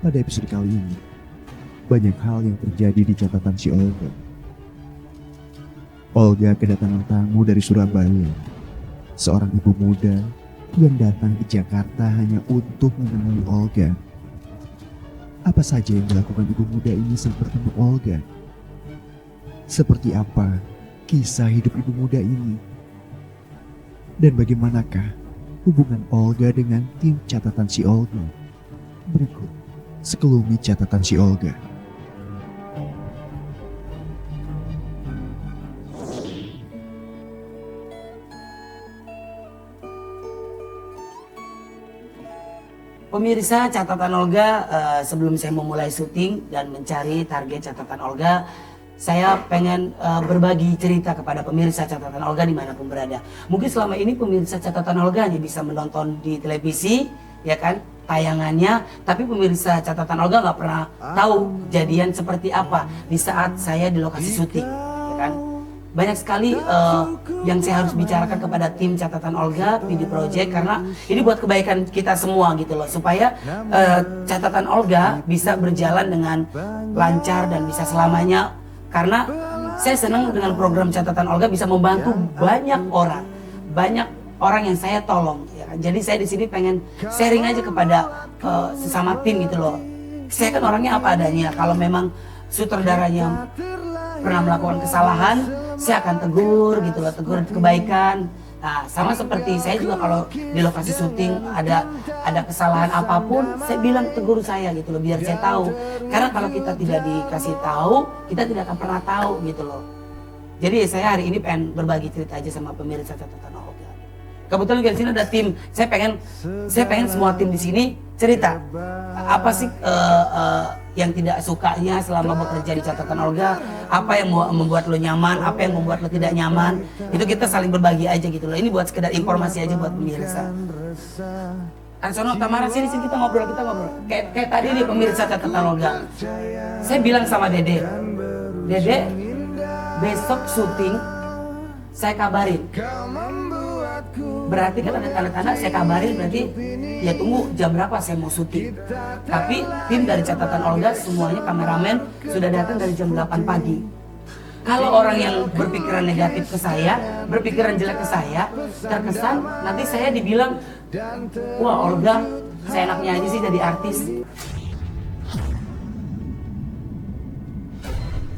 Pada episode kali ini, banyak hal yang terjadi di catatan si Olga. Olga kedatangan tamu dari Surabaya, seorang ibu muda yang datang ke Jakarta hanya untuk menemui Olga. Apa saja yang dilakukan ibu muda ini saat bertemu Olga? Seperti apa kisah hidup ibu muda ini? Dan bagaimanakah hubungan Olga dengan tim catatan si Olga? Berikut sekelumit catatan si Olga. Pemirsa catatan Olga, sebelum saya memulai syuting dan mencari target catatan Olga, saya pengen berbagi cerita kepada pemirsa catatan Olga dimanapun berada. Mungkin selama ini pemirsa catatan Olga hanya bisa menonton di televisi, ya kan, tayangannya, tapi pemirsa catatan Olga nggak pernah tahu kejadian seperti apa di saat saya di lokasi syuting, ya kan. Banyak sekali yang saya harus bicarakan kepada tim catatan Olga, PD Project, karena ini buat kebaikan kita semua gitu loh, supaya catatan Olga bisa berjalan dengan lancar dan bisa selamanya. Karena saya senang dengan program catatan Olga bisa membantu banyak orang yang saya tolong. Ya kan? Jadi saya di sini pengen sharing aja kepada sesama tim gitu loh. Saya kan orangnya apa adanya. Kalau memang sutradaranya pernah melakukan kesalahan, saya akan tegur gitu loh, tegur kebaikan. Nah, sama seperti saya juga kalau di lokasi syuting ada kesalahan apapun, saya bilang tegur saya gitu loh, biar saya tahu. Karena kalau kita tidak dikasih tahu, kita tidak akan pernah tahu gitu loh. Jadi saya hari ini pengen berbagi cerita aja sama pemirsa catatan Olga. Kebetulan di sini ada tim, saya pengen semua tim di sini cerita apa sih yang tidak sukanya selama bekerja di catatan Olga, apa yang membuat lo nyaman, apa yang membuat lo tidak nyaman, itu kita saling berbagi aja gitu loh. Ini buat sekedar informasi aja buat pemirsa. Ansono, Tamara, sini kita ngobrol. Kayak tadi nih pemirsa catatan Olga. Saya bilang sama Dede, besok syuting saya kabarin. Berarti kan ada tanda-tanda saya kabarin, berarti ya tunggu jam berapa saya mau syuting. Tapi tim dari catatan Olga semuanya kameramen sudah datang dari jam 8 pagi. Kalau orang yang berpikiran negatif ke saya, berpikiran jelek ke saya, terkesan nanti saya dibilang, wah Olga seenaknya aja sih jadi artis.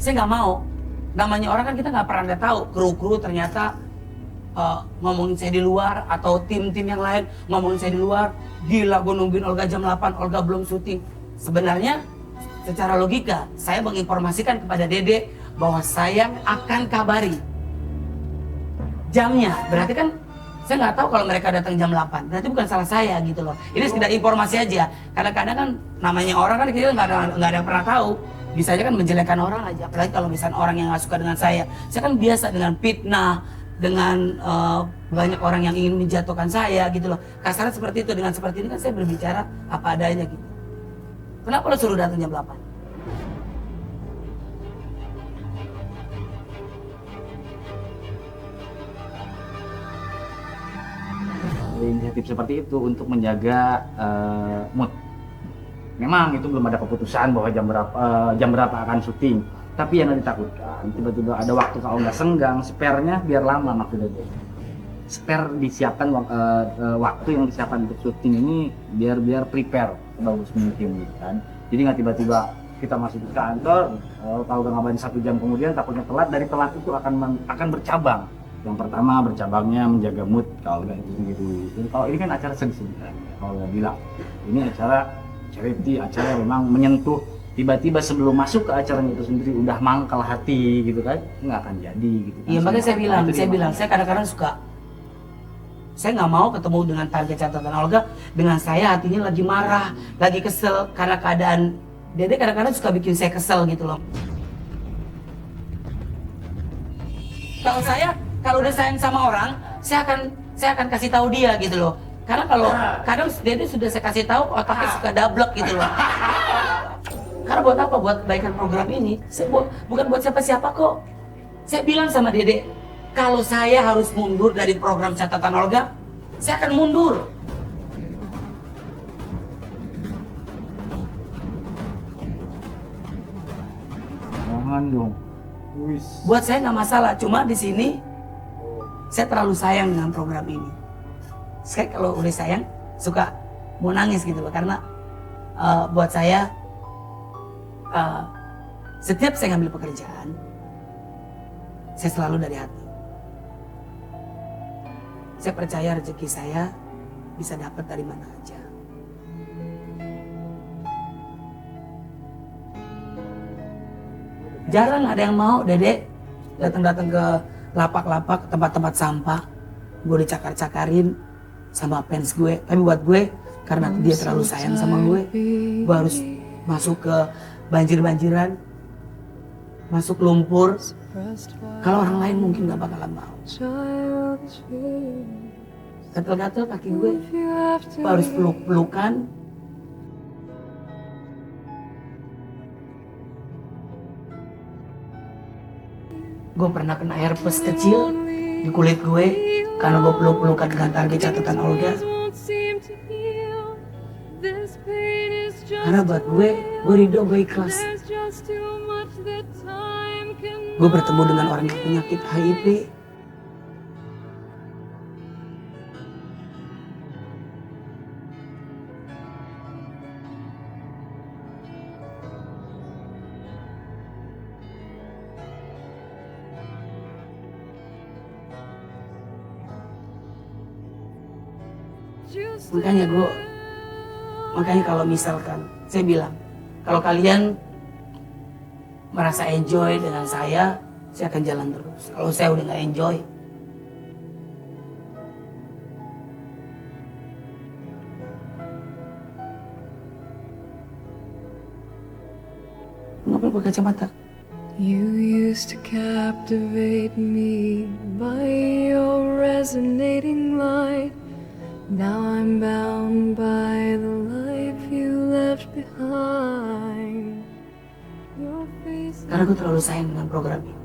Saya nggak mau. Namanya orang kan kita nggak pernah tahu, kru ternyata ngomongin saya di luar, atau tim-tim yang lain ngomongin saya di luar. Gila, gue nungguin Olga jam 8, Olga belum syuting. Sebenarnya secara logika saya menginformasikan kepada Dede bahwa saya akan kabari jamnya. Berarti kan saya nggak tahu kalau mereka datang jam 8, berarti bukan salah saya gitu loh. Ini sekedar informasi aja. Kadang-kadang kan namanya orang kan kita nggak ada yang pernah tahu. Bisa aja kan menjelekkan orang aja. Apalagi kalau misalnya orang yang nggak suka dengan saya kan biasa dengan fitnah, dengan banyak orang yang ingin menjatuhkan saya gitu loh. Kasarnya seperti itu. Dengan seperti ini kan saya berbicara apa adanya gitu. Kenapa lo suruh datang jam 8? Inisiatif seperti itu untuk menjaga mood. Memang itu belum ada keputusan bahwa jam berapa akan syuting. Tapi yang ditakutkan tiba-tiba ada waktu kalau nggak senggang, spare-nya biar lama maksudnya. Spare disiapkan waktu yang disiapkan untuk syuting ini biar prepare sebagus mungkin gitu kan. Jadi nggak tiba-tiba kita masuk ke kantor, tahu udah ngabarin 1 jam kemudian takutnya telat. Dari telat itu akan bercabang. Yang pertama bercabangnya menjaga mood kalau nggak itu gitu. Kalau ini kan acara sedih kalau nggak bilang ini acara charity, acara yang memang menyentuh. Tiba-tiba sebelum masuk ke acaranya itu sendiri udah mangkal hati gitu kan, nggak akan jadi gitu kan. Iya, makanya saya bilang saya kadang-kadang suka, saya nggak mau ketemu dengan target catatan Olga dengan saya hatinya lagi marah, lagi kesel karena keadaan Dede. Kadang-kadang suka bikin saya kesel gitu loh. Kalau udah sayang sama orang, saya akan kasih tahu dia gitu loh. Karena kalau kadang Dede sudah saya kasih tahu, otaknya suka dablek gitu loh. Karena buat apa? Buat kebaikan program ini. Bukan buat siapa-siapa kok. Saya bilang sama Dede, kalau saya harus mundur dari program catatan Olga, saya akan mundur. Jangan dong. Wis. Buat saya nggak masalah, cuma di sini saya terlalu sayang dengan program ini. Saya kalau udah sayang suka mau nangis gitu loh, karena buat saya setiap saya ngambil pekerjaan, saya selalu dari hati. Saya percaya rezeki saya bisa dapat dari mana aja. Jarang ada yang mau Dede datang-datang ke lapak-lapak, tempat-tempat sampah. Gue dicakar-cakarin sama fans gue. Tapi buat gue, karena dia terlalu sayang sama gue harus masuk ke banjir-banjiran, masuk lumpur. Kalau orang lain mungkin gak bakalan mau. Gatel-gatel kaki gue, gue harus peluk-pelukan. Gue pernah kena herpes kecil di kulit gue karena gue peluk-pelukan dengan target catatan Olga. Karena buat gue ridho, gue ikhlas. Gue bertemu dengan orang yang penyakit HIV. Makanya kalau misalkan saya bilang, kalau kalian merasa enjoy dengan saya akan jalan terus. Kalau saya udah nggak enjoy, ngapain pakai kacamata? You used to captivate me by your resonating light. Now I'm bound by the life you left behind. Your face Karena gue terlalu sayang dengan program ini.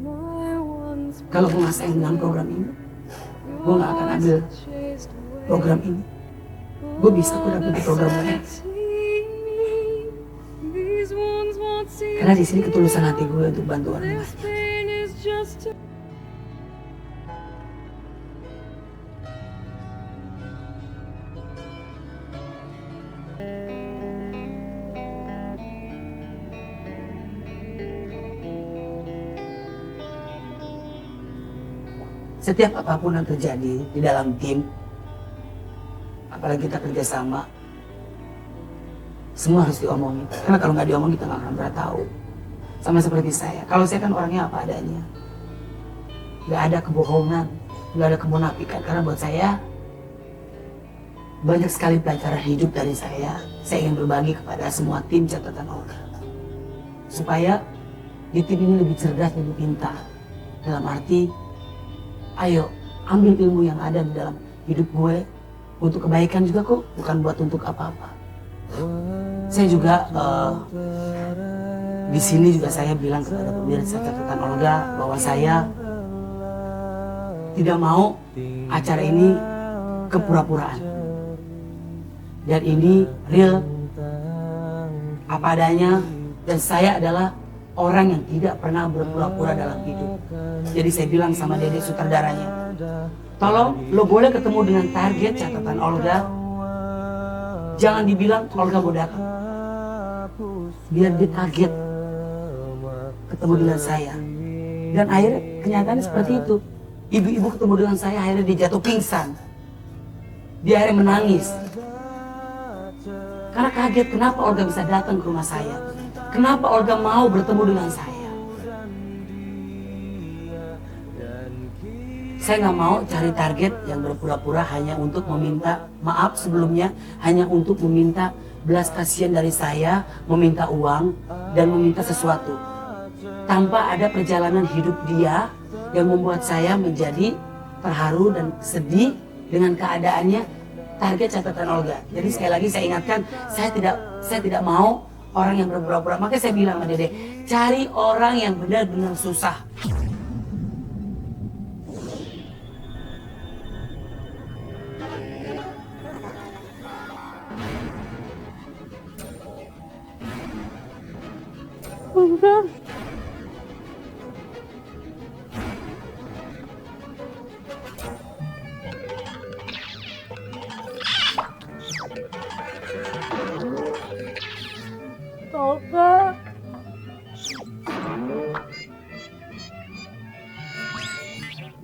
my once Kalau gue nggak sayang dengan program ini, gue nggak akan ambil program ini. Gue bisa kok dapet di program lain. These wounds won't see Karena di sini ketulusan hati gue untuk bantu orang lain. this pain is just Setiap apapun yang terjadi di dalam tim, apalagi kita kerjasama, semua harus diomongin. Karena kalau nggak diomongin kita nggak akan pernah tahu. Sama seperti saya. Kalau saya kan orangnya apa adanya. Nggak ada kebohongan, nggak ada kemunafikan. Karena buat saya, banyak sekali pelajaran hidup dari saya. Saya ingin berbagi kepada semua tim catatan Olga. Supaya di tim ini lebih cerdas, lebih pintar. Dalam arti, ayo ambil ilmu yang ada di dalam hidup gue untuk kebaikan juga kok, bukan buat untuk apa-apa. Saya juga di sini juga saya bilang kepada pemirsa catatan Olga bahwa saya tidak mau acara ini kepura-puraan. Dan ini real, apa adanya, dan saya adalah orang yang tidak pernah berpura-pura dalam hidup. Jadi saya bilang sama Dede sutradaranya, tolong lo boleh ketemu dengan target catatan Olga, jangan dibilang Olga mau datang. Biar dia kaget ketemu dengan saya. Dan akhirnya kenyataannya seperti itu. Ibu-ibu ketemu dengan saya, akhirnya dia jatuh pingsan. Dia akhirnya menangis. Karena kaget kenapa Olga bisa datang ke rumah saya. Kenapa Olga mau bertemu dengan saya. Saya nggak mau cari target yang berpura-pura hanya untuk meminta maaf sebelumnya, hanya untuk meminta belas kasihan dari saya, meminta uang, dan meminta sesuatu. Tanpa ada perjalanan hidup dia yang membuat saya menjadi terharu dan sedih dengan keadaannya target catatan Olga. Jadi sekali lagi saya ingatkan, saya tidak mau orang yang berpura-pura. Makanya saya bilang sama Dede, cari orang yang benar-benar susah. Olga.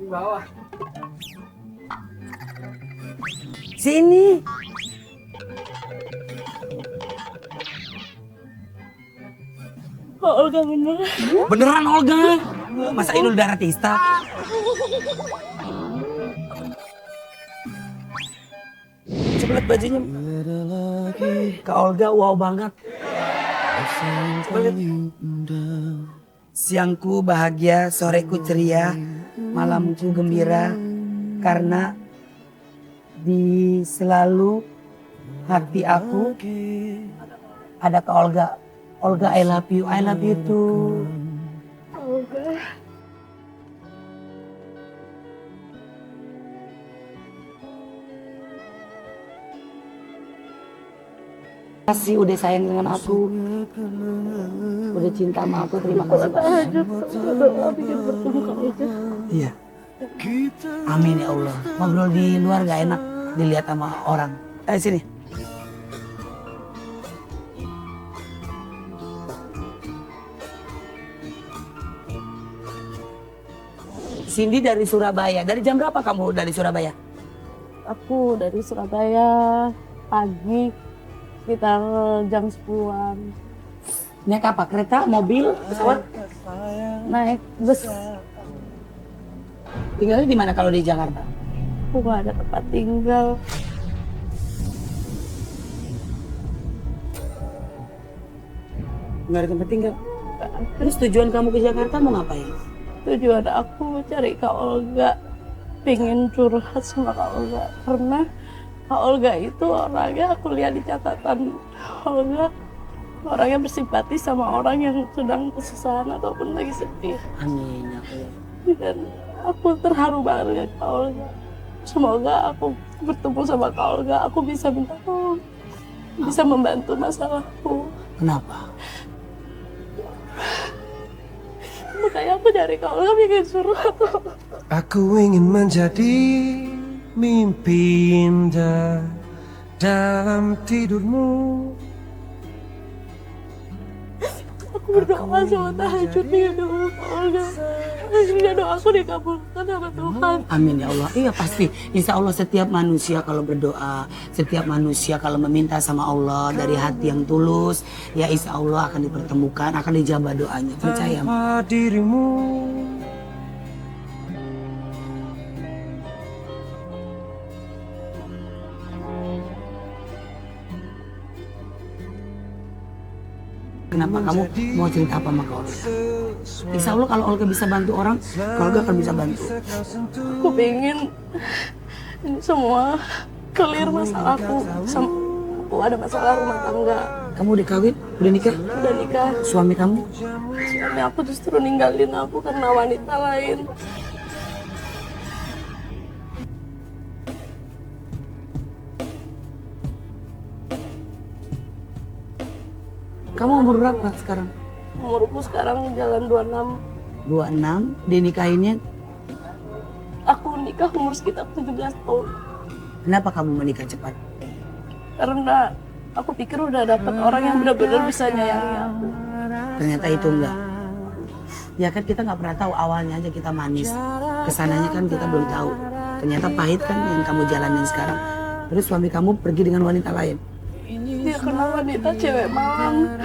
Di bawah. Sini. Kok Olga bener? Beneran Olga. Masa Inul Daratista? Coba lihat bajunya. Kak Olga wow banget. Coba lihat. Siangku bahagia, soreku ceria, malamku gembira karena di selalu hati aku ada Kak Olga. Olga, I love you too. Olga. Kasih udah sayang dengan aku, udah cinta sama aku, terima kasih Pak. Doa bikin bertemu Kak Olga. Iya. Amin ya Allah. Ngobrol di luar gak enak dilihat sama orang. Ayo sini. Cindy dari Surabaya. Dari jam berapa kamu dari Surabaya? Aku dari Surabaya pagi sekitar jam 10-an. Naik apa? Kereta, mobil, pesawat? Naik bus. Tinggalnya di mana kalau di Jakarta? Aku gak ada tempat tinggal. Nggak ada tempat tinggal. Terus tujuan kamu ke Jakarta mau ngapain? Tujuan aku cari Kak Olga. Pengen curhat sama Kak Olga. Karena Kak Olga itu orangnya aku lihat di catatan Olga. Orangnya bersimpati sama orang yang sedang kesusahan ataupun lagi sedih. Amin ya Allah. Dan aku terharu banget dengan Kak Olga. Semoga aku bertemu sama Kak Olga, aku bisa minta tolong. Bisa membantu masalahku. Kenapa? Makanya aku cari Kak Olga bikin surat. Aku ingin menjadi mimpi indah dalam tidurmu. Aku berdoa sama tahajud nih doa Kak Olga. Akhirnya doaku dikabulkan sama Tuhan. Amin ya Allah. Iya pasti. Insya Allah setiap manusia kalau berdoa, setiap manusia kalau meminta sama Allah dari hati yang tulus, ya insya Allah akan dipertemukan, akan dijabah doanya. Percaya. Tanpa dirimu. Kenapa kamu mau cerita apa sama Kak Olga? Insya Allah kalau Olga bisa bantu orang, Kak Olga akan bisa bantu. Aku pengen ini semua clear masalahku. Aku ada masalah rumah tangga. Kamu udah kawin? Udah nikah? Udah nikah. Suami kamu? Suami aku justru ninggalin aku karena wanita lain. Kamu umur berapa sekarang? Umurku sekarang jalan 26. 26, dinikahinnya. Aku nikah umur sekitar 17 tahun. Kenapa kamu menikah cepat? Karena aku pikir udah dapet orang yang benar-benar bisa nyayangi aku. Ternyata itu enggak. Ya kan kita nggak pernah tahu, awalnya aja kita manis. Kesananya kan kita belum tahu. Ternyata pahit kan yang kamu jalanin sekarang. Terus suami kamu pergi dengan wanita lain. Dia kenal wanita cewek malam.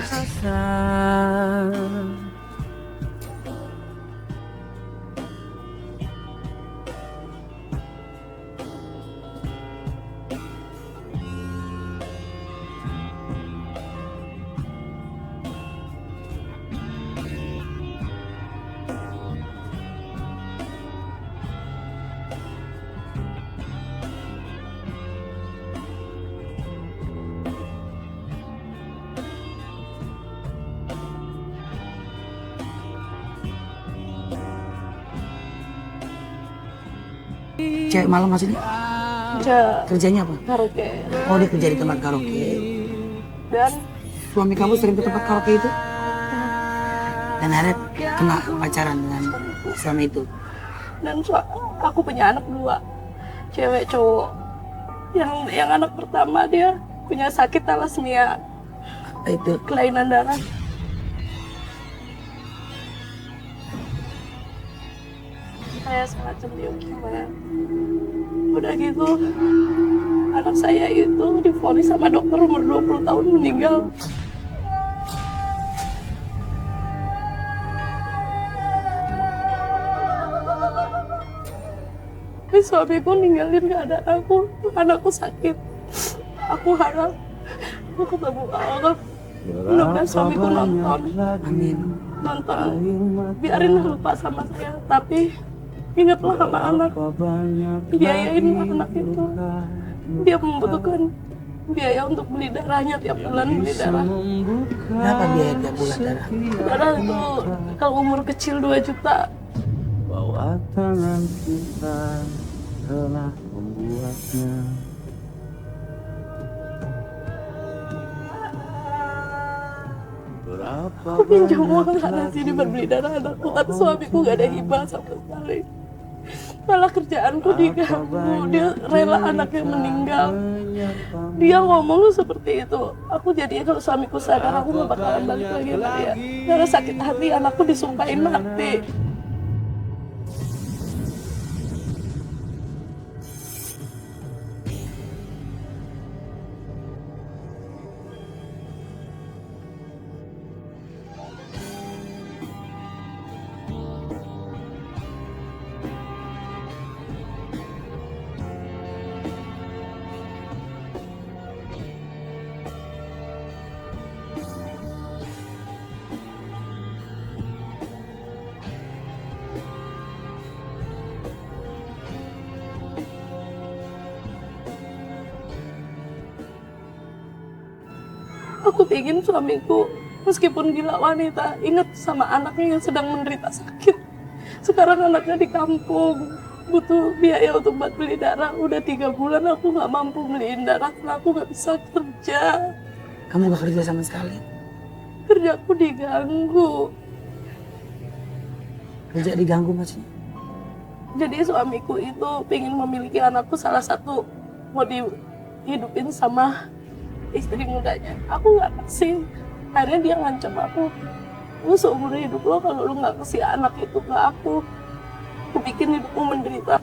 Cewek malam maksudnya? Kerjanya apa? Karaoke. Oh dia kerja di tempat karaoke. Dan Suami kamu sering ke tempat karaoke itu? Dan akhirnya kena pacaran dengan suami itu? aku punya anak 2, cewek cowok. Yang anak pertama dia punya sakit thalassemia, Itu kelainan darah. saya semacam leukemia. Udah gitu, anak saya itu divonis sama dokter umur 20 tahun meninggal. Tapi suamiku ninggalin keadaan anakku sakit. Aku harap aku ketemu Allah. Mudah-mudahan suamiku nonton. Amin. Nonton, biarin lupa sama saya. Tapi ingatlah sama anak. Biayain anak itu. Dia membutuhkan biaya untuk beli darahnya tiap bulan, beli darah. Berapa biaya tiap bulan darah? Darah itu kalau umur kecil 2 juta. Bahwa tangan kita telah membuatnya. Aku pinjam uang sana sini berbeli darah anakku, tapi suamiku gak ada hibah sama sekali. Malah kerjaanku diganggu, dia rela anaknya meninggal. Dia ngomong seperti itu. Aku jadinya kalau suamiku sadar aku gak bakalan balik lagi sama dia. Karena sakit hati anakku disumpahin mati. Aku ingin suamiku, meskipun gila wanita, ingat sama anaknya yang sedang menderita sakit. Sekarang anaknya di kampung, butuh biaya untuk buat beli darah. Udah 3 bulan aku gak mampu beliin darah karena aku gak bisa kerja. Kamu gak kerja sama sekali? Kerjaku diganggu. Kerja diganggu maksudnya? Jadi suamiku itu pengen memiliki anakku, salah satu mau dihidupin sama istri mudanya. Aku nggak kasih. Akhirnya dia ngancam aku. Lu seumur hidup lo kalau lu nggak kasih anak itu ke aku bikin hidupmu menderita.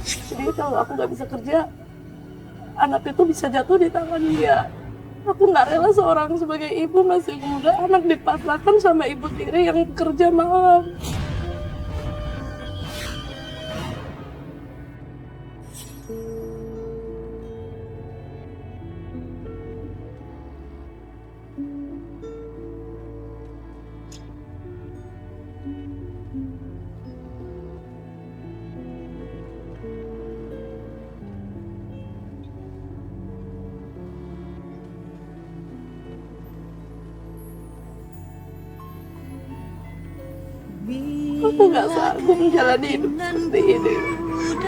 Jadi kalau aku nggak bisa kerja, anak itu bisa jatuh di tangan dia. Aku nggak rela seorang sebagai ibu masih muda, anak dipasrahkan sama ibu tiri yang kerja malam. Aku nggak sanggup menjalani hidup seperti ini.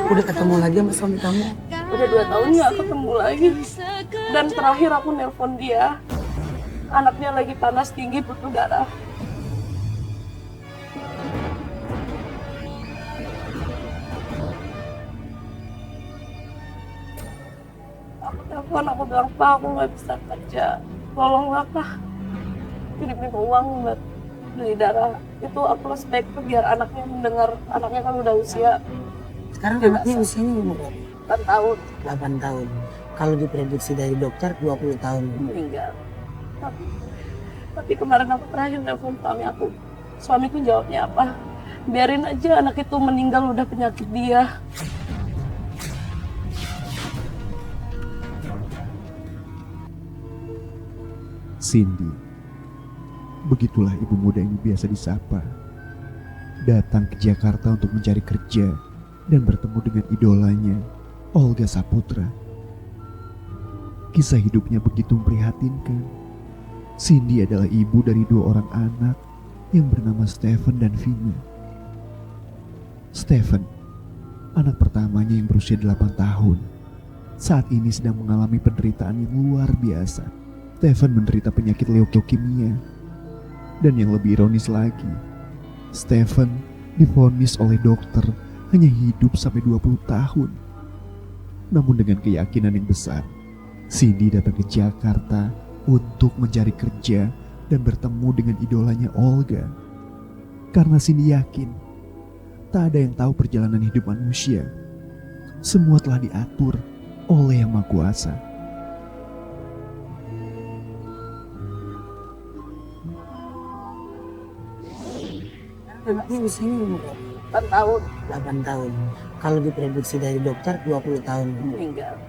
Udah ketemu lagi sama suami kamu? Udah 2 tahun nggak ketemu lagi. Dan terakhir aku nelpon dia, anaknya lagi panas tinggi butuh darah. Aku telepon, aku bilang, Pak, aku nggak bisa kerja. Tolonglah, Pak. Kirim uang buat beli darah. Itu aku respect biar anaknya mendengar, anaknya kan udah usia. Sekarang anaknya usianya umur berapa? 8 tahun 8 tahun. Kalau diprediksi dari dokter 20 tahun. meninggal. Tapi kemarin aku terakhir telepon suami aku. Suamiku jawabnya apa? Biarin aja anak itu meninggal, udah penyakit dia. Cindy. Begitulah ibu muda ini biasa disapa. Datang ke Jakarta untuk mencari kerja dan bertemu dengan idolanya, Olga Saputra. Kisah hidupnya begitu memprihatinkan. Cindy adalah ibu dari 2 orang anak yang bernama Stephen dan Vina. Stephen, anak pertamanya yang berusia 8 tahun, saat ini sedang mengalami penderitaan yang luar biasa. Stephen menderita penyakit leukemia. Dan yang lebih ironis lagi, Stephen divonis oleh dokter hanya hidup sampai 20 tahun. Namun dengan keyakinan yang besar, Cindy datang ke Jakarta untuk mencari kerja dan bertemu dengan idolanya Olga. Karena Cindy yakin tak ada yang tahu perjalanan hidup manusia. Semua telah diatur oleh Yang Maha Kuasa. Anaknya usianya umur 8 tahun. 8 tahun. Kalau diprediksi dari dokter 20 tahun. Meninggal.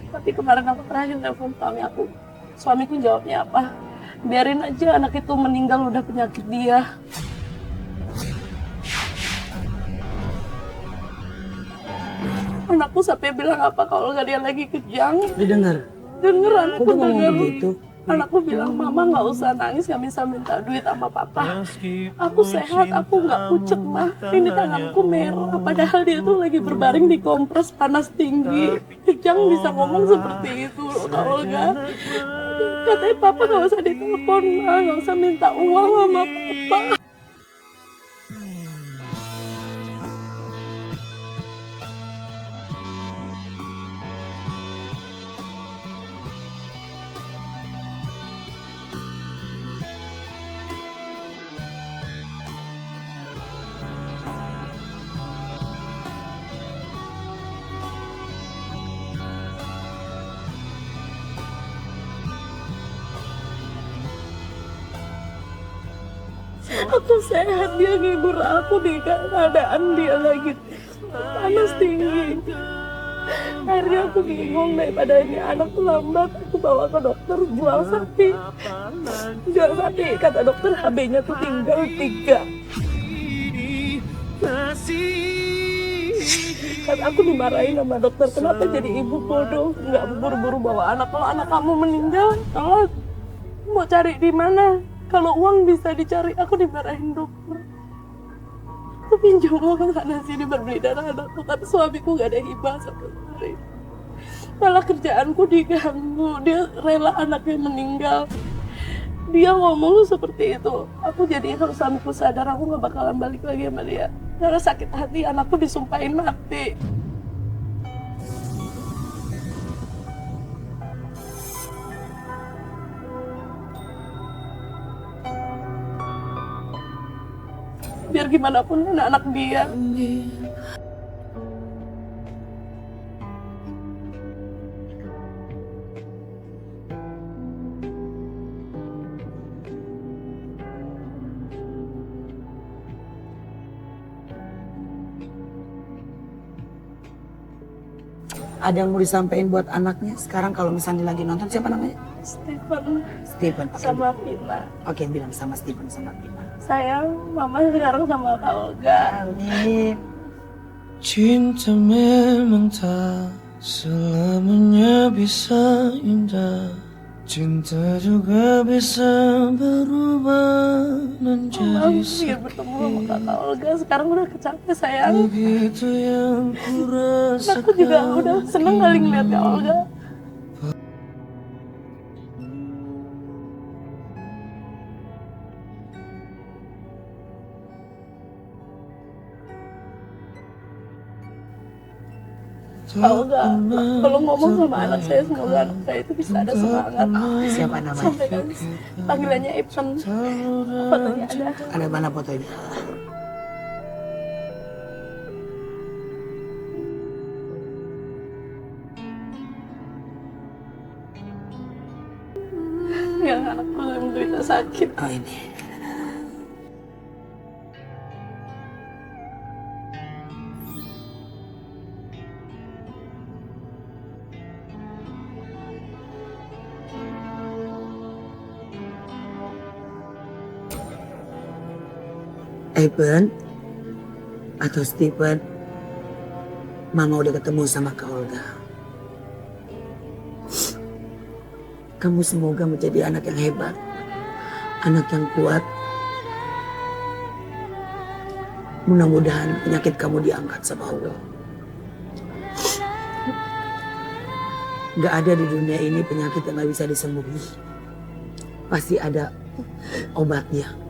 Tapi kemarin aku terakhir telepon suami aku. Suamiku jawabnya apa? Biarin aja anak itu meninggal, udah penyakit dia. Anakku sampai bilang apa kalau nggak dia lagi kejang. Didengar. Denger anakku Kok ngomong denger. begitu? Anakku bilang, mama nggak usah nangis, nggak bisa minta duit sama papa. Aku sehat, aku nggak pucet mah. Ini tanganku merah, padahal dia tuh lagi berbaring di kompres panas tinggi. Kejang bisa ngomong seperti itu, Kak Olga. Katanya papa nggak usah ditelepon, nggak usah minta uang sama papa. Aku sehat, dia ngibur aku di keadaan dia lagi panas tinggi. Akhirnya aku bingung, daripada ini anak lambat, aku bawa ke dokter jual sapi. Jual sapi, kata dokter HB-nya tuh tinggal 3. Kan aku dimarahin sama dokter, kenapa jadi ibu bodoh, nggak buru-buru bawa anak. Kalau anak kamu meninggal, kalau mau cari di mana? Kalau uang bisa dicari, aku dimarahin dokter. Aku pinjam uang sana sini berbeli darah anakku, tapi suamiku gak ada hibah sama sekali. Malah kerjaanku diganggu, dia rela anaknya meninggal. Dia ngomong seperti itu. Aku jadi kalau suamiku sadar, aku gak bakalan balik lagi sama dia. Karena sakit hati, anakku disumpahin mati. Biar gimana pun anak dia. Ada yang mau disampaikan buat anaknya sekarang kalau misalnya lagi nonton, siapa namanya? Stephen Stephen. Oke. sama Vina. Oke, bilang sama Stephen sama Vina. Sayang, mama sekarang sama Kak Olga. Amin. Cinta memang tak selamanya bisa indah. Cinta juga bisa berubah Mama menjadi ingin bertemu sama Kakak Olga. Sekarang udah kecapek sayang. begitu yang ku Aku juga udah seneng kali ngeliat Kak Olga. Kak Olga, kalau ngomong sama anak saya, semoga anak saya itu bisa ada semangat. Siapa namanya? Sampai kan panggilannya Ibsen. Fotonya ada. Ada mana fotonya? Yang anakku yang menderita sakit. Oh, ini. Eben atau Stephen, Mama udah ketemu sama Kak Olga. Kamu semoga menjadi anak yang hebat, anak yang kuat. Mudah-mudahan penyakit kamu diangkat sama Allah. Gak ada di dunia ini penyakit yang gak bisa disembuhi. Pasti ada obatnya.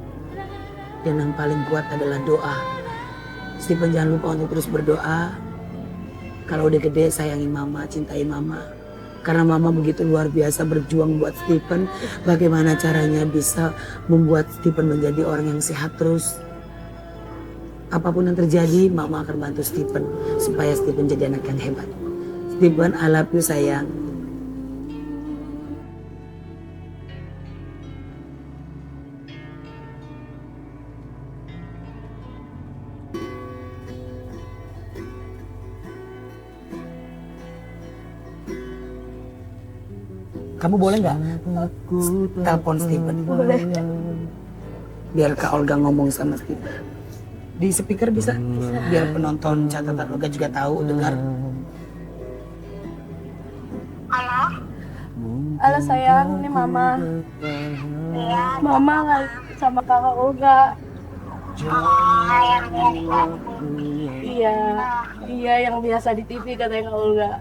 Dan yang paling kuat adalah doa. Stephen jangan lupa untuk terus berdoa. Kalau udah gede sayangin mama, cintai mama. Karena mama begitu luar biasa berjuang buat Stephen. Bagaimana caranya bisa membuat Stephen menjadi orang yang sehat terus. Apapun yang terjadi, mama akan bantu Stephen supaya Stephen jadi anak yang hebat. Stephen, I love you sayang. Kamu boleh nggak telepon Stephen? Boleh. Biar Kak Olga ngomong sama Stephen. Di speaker bisa? Biar penonton catatan Olga juga tahu, dengar. Halo sayang, ini mama. Mama nggak sama kakak Olga. Iya, iya yang biasa di TV katanya Kak Olga.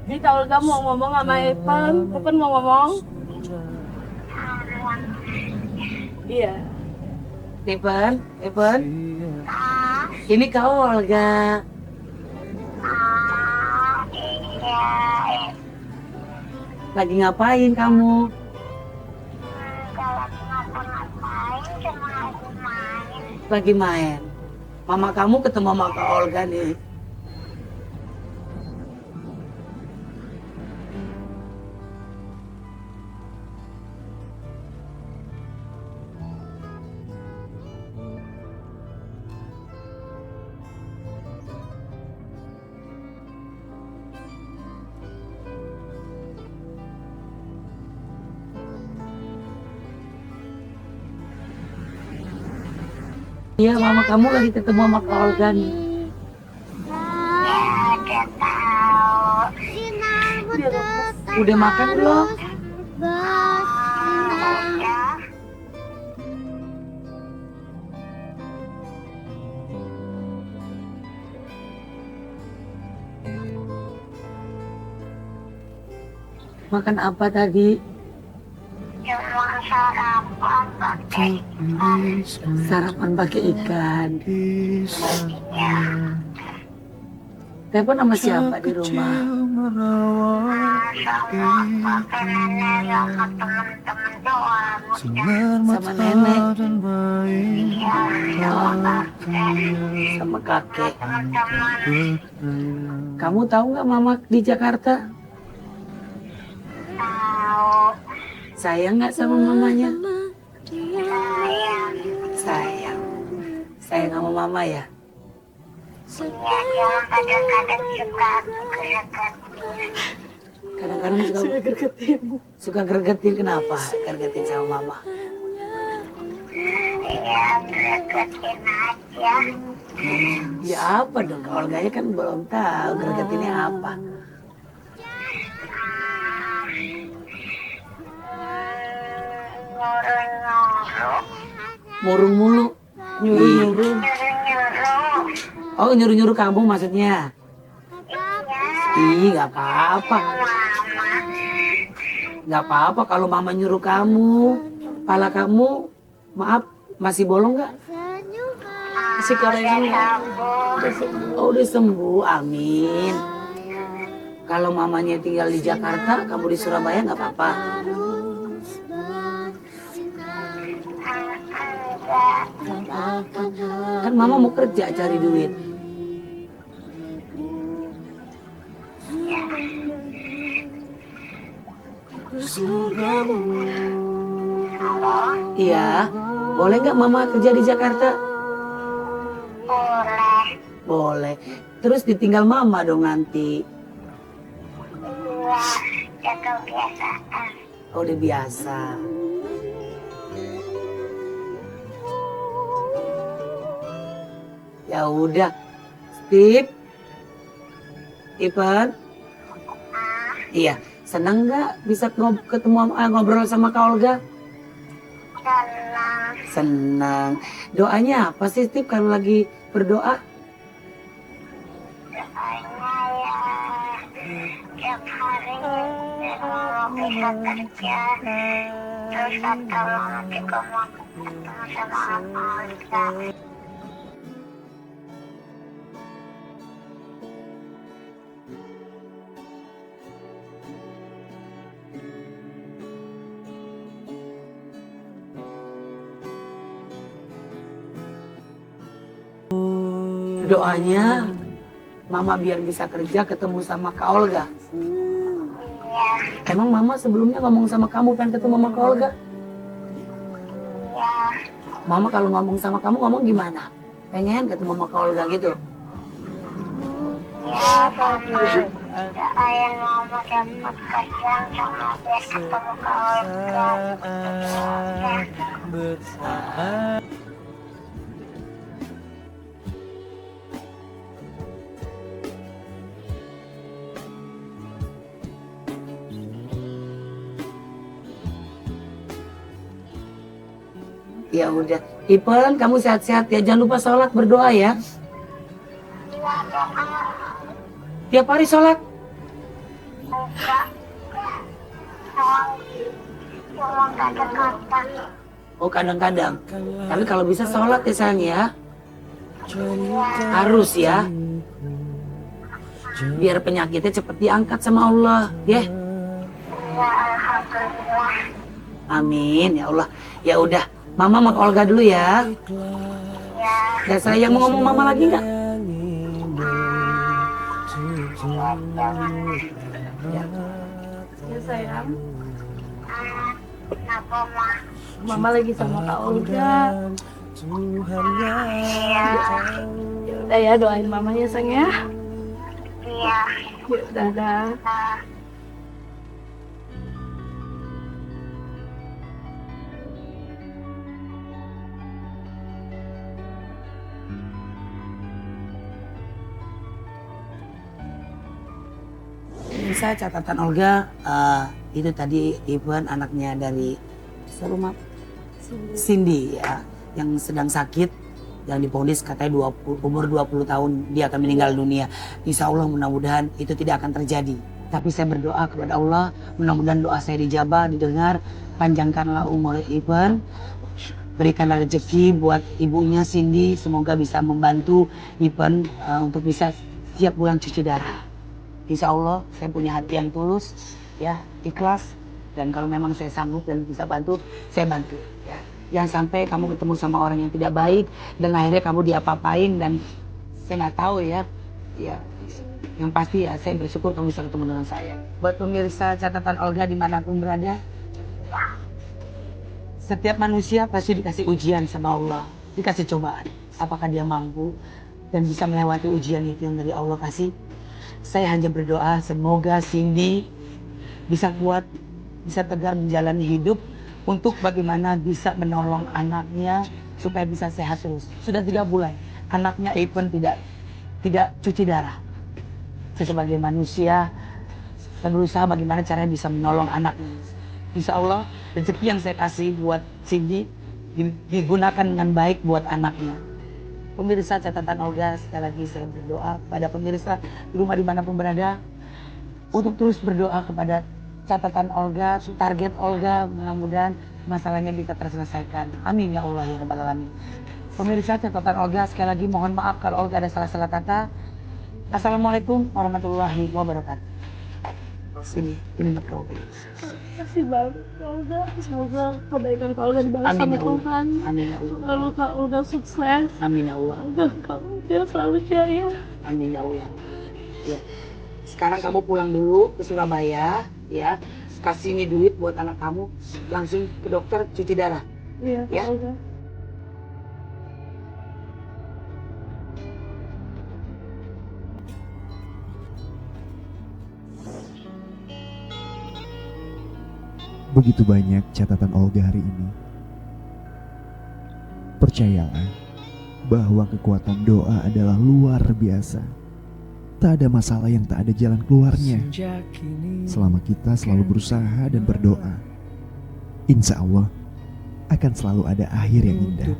Jadi Kak Olga mau ngomong sama Evan mau ngomong. Iya. Stephen, ini Kak Olga. Lagi ngapain kamu? Lagi main. Mama kamu ketemu sama Kak Olga nih. Iya, mama kamu lagi ketemu sama Kak Olga nih. Udah makan belum? Makan apa tadi? Sarapan pakai ikan. Telepon sama siapa di rumah? Sama nenek. Sama kakek. Kamu tahu nggak mama di Jakarta? Sayang nggak sama mamanya? Sayang. Sayang sama mama ya? Kadang-kadang suka gregetin. Kenapa gregetin sama mama? Ya apa dong? Kalau Olga kan belum tahu gregetinnya apa. Murung mulu, nyuruh-nyuruh. Oh, nyuruh-nyuruh kamu maksudnya? Ih, nggak apa-apa. Nggak apa-apa kalau mama nyuruh kamu. Kepala kamu, maaf, masih bolong nggak? Masih korengan nggak? Oh, udah sembuh, amin. Kalau mamanya tinggal di Jakarta, kamu di Surabaya nggak apa-apa. Kan mama mau kerja cari duit. Iya, boleh nggak mama kerja di Jakarta? Boleh. Boleh. Terus ditinggal mama dong nanti. Iya, jaga kebiasaan. Oh, udah biasa. Ya udah, Steve, Ivan, iya, senang nggak bisa ketemu ngobrol sama Kak Olga? Senang. Senang. Doanya apa sih Steve kalau lagi berdoa? Doanya ya tiap hari bisa kerja. Terus atau nanti kamu mau ketemu sama Olga. doanya Mama biar bisa kerja ketemu sama Kak Olga. Emang Mama sebelumnya ngomong sama kamu pengen ketemu sama Kak Olga? Mama kalau ngomong sama kamu ngomong gimana? Pengen ketemu sama Kak Olga gitu? Ya, sama doain mama dapat kerja sama biar ketemu Kak Olga. Ya udah, Ipen kamu sehat-sehat ya, jangan lupa sholat berdoa ya. Tiap hari sholat? Cuma kadang-kadang. Oh kadang-kadang. Tapi kalau bisa sholat ya sayang ya. Harus ya. Biar penyakitnya cepat diangkat sama Allah ya. Ya, alhamdulillah. Amin ya Allah. Ya udah, Mama sama Kak Olga dulu ya. Ya sayang, mau ngomong Mama lagi nggak? Ya sayang, Kenapa, Ma? Mama lagi sama Kak Olga. Iya, Ya udah ya, doain Mama ya sayang ya. iya. Ya dadah. Bisa catatan Olga, itu tadi Ipen anaknya dari rumah Cindy ya, yang sedang sakit, yang divonis katanya umur 20 tahun dia akan meninggal dunia. Insya Allah mudah-mudahan itu tidak akan terjadi. Tapi saya berdoa kepada Allah, mudah-mudahan doa saya dijabah, didengar, panjangkanlah umur Ipen, berikanlah rezeki buat ibunya Cindy, semoga bisa membantu Ipen untuk bisa siap bulan cuci darah. Insya Allah saya punya hati yang tulus, ya ikhlas, dan kalau memang saya sanggup dan bisa bantu, saya bantu. Ya. Jangan sampai kamu ketemu sama orang yang tidak baik dan akhirnya kamu diapa-apain dan saya nggak tahu ya. Ya, yang pasti ya saya bersyukur kamu bisa ketemu dengan saya. Buat pemirsa catatan Olga dimanapun berada, setiap manusia pasti dikasih ujian sama Allah, dikasih cobaan. Apakah dia mampu dan bisa melewati ujian itu yang dari Allah kasih? Saya hanya berdoa semoga Cindy bisa kuat, bisa tegar menjalani hidup untuk bagaimana bisa menolong anaknya supaya bisa sehat terus. Sudah 3 bulan, anaknya Ipen tidak cuci darah. Saya sebagai manusia dan berusaha bagaimana caranya bisa menolong anaknya. Insya Allah rezeki yang saya kasih buat Cindy digunakan dengan baik buat anaknya. Pemirsa catatan Olga, sekali lagi saya berdoa pada pemirsa di rumah dimanapun berada untuk terus berdoa kepada catatan Olga, target Olga, mudah-mudahan masalahnya bisa terselesaikan. Amin ya Allah ya Rabbal Alamin. Pemirsa catatan Olga, sekali lagi mohon maaf kalau Olga ada salah-salah kata. Assalamualaikum warahmatullahi wabarakatuh. Ini betul. Terima kasih banget Kak Olga. Semoga kebaikan Kak Olga dibalas sama Tuhan. Amin ya Allah. Lalu Kak Olga sukses. Amin ya Allah. Dia selalu jaya. Amin ya Allah. Ya. Sekarang kamu pulang dulu ke Surabaya, ya. Kasih ini duit buat anak kamu, langsung ke dokter cuci darah. Iya, Kak Ya. Olga. Begitu banyak catatan Olga hari ini. Percayalah bahwa kekuatan doa adalah luar biasa. Tak ada masalah yang tak ada jalan keluarnya. Selama kita selalu berusaha dan berdoa, insya Allah akan selalu ada akhir yang indah.